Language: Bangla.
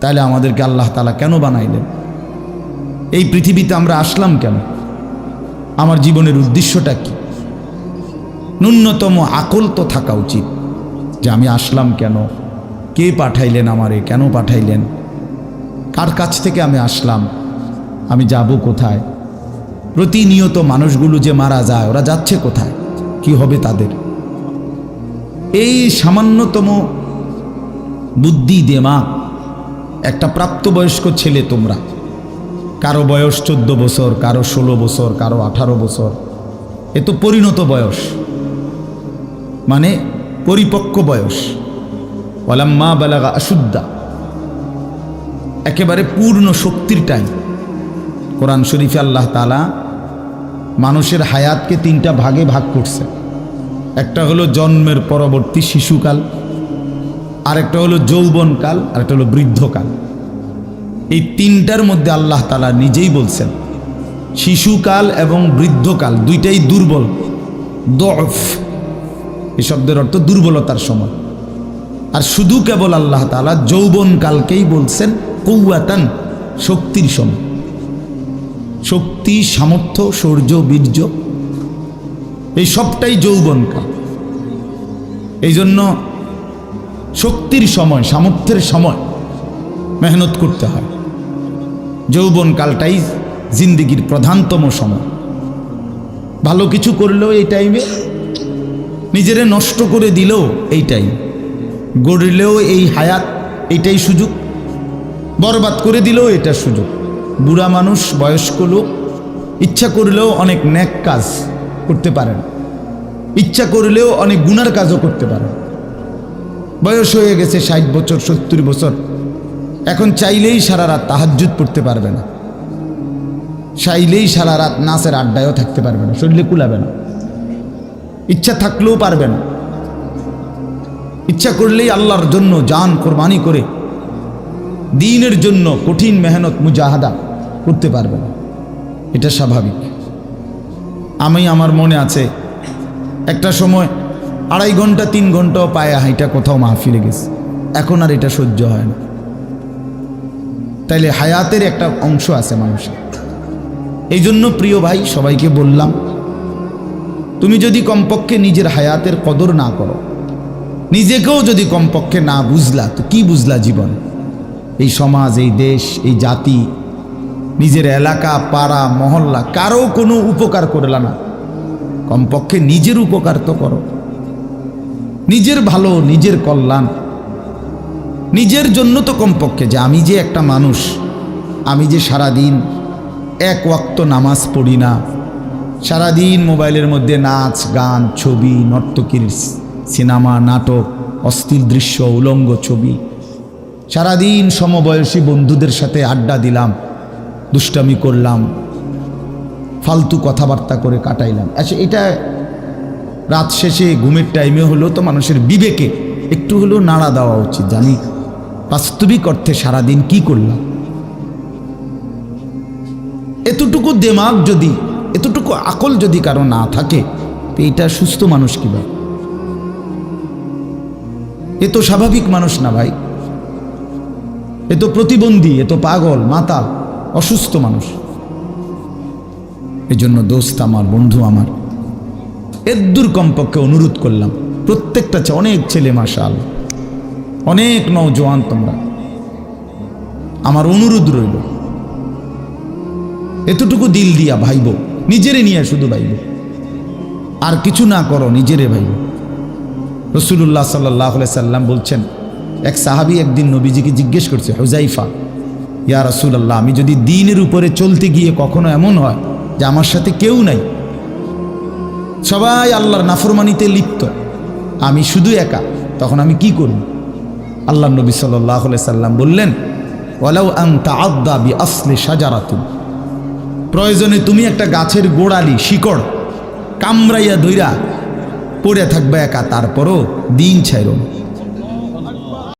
তাহলে আমাদেরকে আল্লাহ তাআলা কেন বানাইলেন? এই পৃথিবীতে আমরা আসলাম কেন? আমার জীবনের উদ্দেশ্যটা কি? ন্যূনতম আকল তো থাকা উচিত যে আমি আসলাম কেন, কে পাঠাইলেন আমারে, কেন পাঠাইলেন, কার কাছ থেকে আমি আসলাম, আমি যাব কোথায়। প্রতিনিয়ত মানুষগুলো যে মারা যায়, ওরা যাচ্ছে কোথায়, কি হবে তাদের? এই সামান্যতম বুদ্ধি দিমাগ একটা প্রাপ্তবয়স্ক ছেলে, তোমরা কারো বয়স 14 বছর, কারো 16 বছর, কারো 18 বছর, এ তো পরিণত বয়স, মানে পরিপক্ক বয়স। ওয়ালাম্মা বালাগা আশুদ্দা, একেবারে পূর্ণ শক্তির টাইম। কোরআন শরীফে আল্লাহ তাআলা মানুষের হায়াতকে 3টা ভাগে ভাগ করছে। একটা হলো জন্মের পরবর্তী শিশুকাল, আরেকটা হলো যৌবনকাল, আরেকটা হলো বৃদ্ধকাল। এই 3টার মধ্যে আল্লাহ তাআলা নিজেই বলছেন শিশুকাল এবং বৃদ্ধকাল দুইটাই দুর্বল, দফ। এই শব্দের অর্থ দুর্বলতার সময়। আর শুধু কেবল আল্লাহ তাআলা যৌবনকালকেই বলছেন কুওয়াতান, শক্তির সময়। শক্তি, সামর্থ্য, শৌর্য, বীর্য, এই সবটাই যৌবনকাল। এই জন্য শক্তির সময়, সামর্থ্যের সময় মেহনত করতে হয়। যৌবনকালটাই জিন্দেগির প্রধানতম সময়। ভালো কিছু করলেও এই টাইমে, নিজেরে নষ্ট করে দিলেও এই টাইম, গড়লেও এই হায়াত, এইটাই সুযোগ, বরবাদ করে দিলেও এটা সুযোগ। বুড়া মানুষ, বয়স্ক লোক ইচ্ছা করলেও অনেক নেক কাজ করতে পারেন, ইচ্ছা করলেও অনেক গুনার কাজও করতে পারেন। বয়স হয়ে গেছে 60 বছর, 70 বছর, এখন চাইলেই সারা রাত তাহাজ্জুদ পড়তে পারবে না, চাইলেই সারা রাত নাচের আড্ডায়ও থাকতে পারবে না, শরীরে কুলাবে না, ইচ্ছা থাকলেও পারবে না। ইচ্ছা করলেই আল্লাহর জন্য জান কোরবানি করে দ্বীনের জন্য কঠিন মেহনত মুজাহাদা করতে পারবে না। এটা স্বাভাবিক। আমার মনে আছে একটা সময় 2.5 ঘন্টা 3 ঘন্টাও পায়ে হাইটা কোথাও মাহফিলে গেছে, এখন আর এটা সহ্য হয় না। তাইলে হায়াতের একটা অংশ আছে মানুষের। এই জন্য প্রিয় ভাই, সবাইকে বললাম, তুমি যদি কমপক্ষে নিজের হায়াতের কদর না করো, নিজেকেও যদি কমপক্ষে না বুঝলা, তো কি বুঝলা জীবন? এই সমাজ, এই দেশ, এই জাতি, নিজের এলাকা, পাড়া, মহল্লা, কারো কোনো উপকার করলা না, কমপক্ষে নিজের উপকার তো করো। নিজের ভালো, নিজের কল্যাণ, নিজের জন্য তো কমপক্ষে, যে আমি যে একটা মানুষ, আমি যে সারাদিন 1 ওয়াক্ত নামাজ পড়ি না, সারাদিন মোবাইলের মধ্যে নাচ, গান, ছবি, নর্তকীর সিনেমা, নাটক, অস্থির দৃশ্য, উলঙ্গ ছবি, সারাদিন সমবয়সী বন্ধুদের সাথে আড্ডা দিলাম, দুষ্টামি করলাম, ফালতু কথাবার্তা করে কাটাইলাম। আচ্ছা, এটা রাত শেষে ঘুমের টাইমে হলো তো মানুষের বিবেকে একটু হলেও নাড়া দেওয়া উচিত, জানি বাস্তবিক অর্থে সারাদিন কি করলাম। এতটুকু দিমাগ যদি, এতটুকু আকল যদি কারো না থাকে, তো এটা সুস্থ মানুষ কি ভাই? এ তো স্বাভাবিক মানুষ না ভাই, এ তো প্রতিবন্ধী, এ তো পাগল, মাতাল, অসুস্থ মানুষ। এই জন্য দোস্ত আমার, বন্ধু আমার, এদ্দুর কমপক্ষে অনুরোধ করলাম, প্রত্যেকটা অনেক ছেলে মাশাআল্লাহ, অনেক নওজোয়ান তোমরা, আমার অনুরোধ রইল, এতটুকু দিল দিয়া ভাইব, নিজেরে নিয়ে শুধু ভাইব, আর কিছু না করো, নিজেরে ভাইব। রাসূলুল্লাহ সাল্লাল্লাহু আলাইহি সাল্লাম বলছেন, এক সাহাবী একদিন নবীজিকে জিজ্ঞেস করছে, হুযাইফা, ইয়া রাসূলুল্লাহ, আমি যদি দ্বীনের উপরে চলতে গিয়ে কখনো এমন হয় যে আমার সাথে কেউ নাই, সবাই আল্লাহর নাফরমানিতে লিপ্ত, আমি শুধু একা, তখন আমি কি করব? আল্লাহর নবী সাল্লাল্লাহু আলাইহি সাল্লাম বললেন, ওয়ালাউ আন তাআদ্দা বিআসলি শাজারাতিন, প্রয়োজনে তুমি একটা গাছের গোড়ালি, শিকড় কামড়াইয়া ধইরা পড়ে থাকবে একা, তারপরও দ্বীন ছাইরো না।